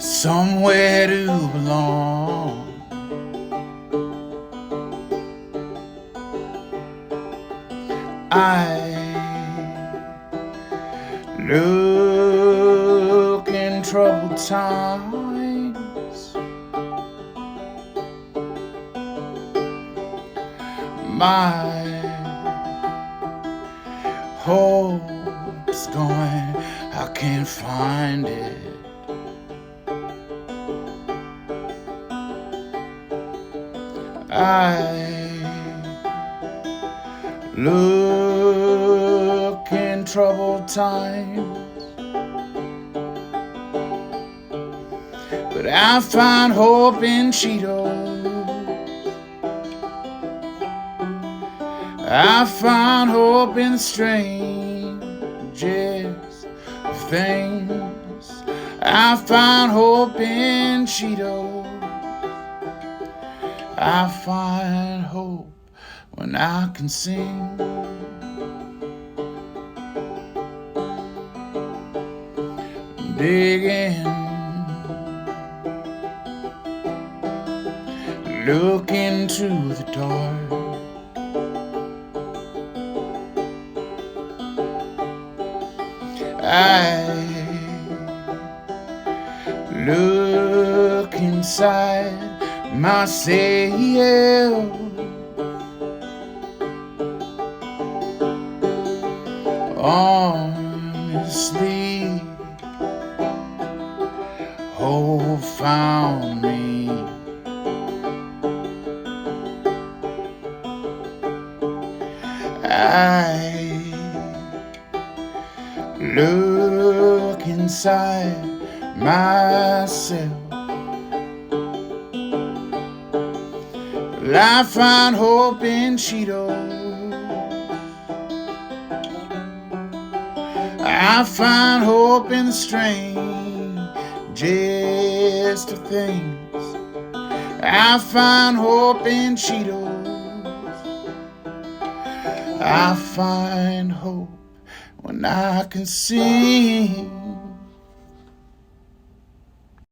somewhere to belong. I look in troubled times. My hope's gone, I can't find it. I look in troubled times, but I find hope in Cheetos. I find hope in the strangest of things. I find hope in Cheetos. I find hope when I can sing. Digging, look into the dark. I look inside myself. Honestly, hope found me. I look inside myself. I find hope in Cheetos. I find hope in the strangest of things. I find hope in Cheetos. I find hope when I can sing.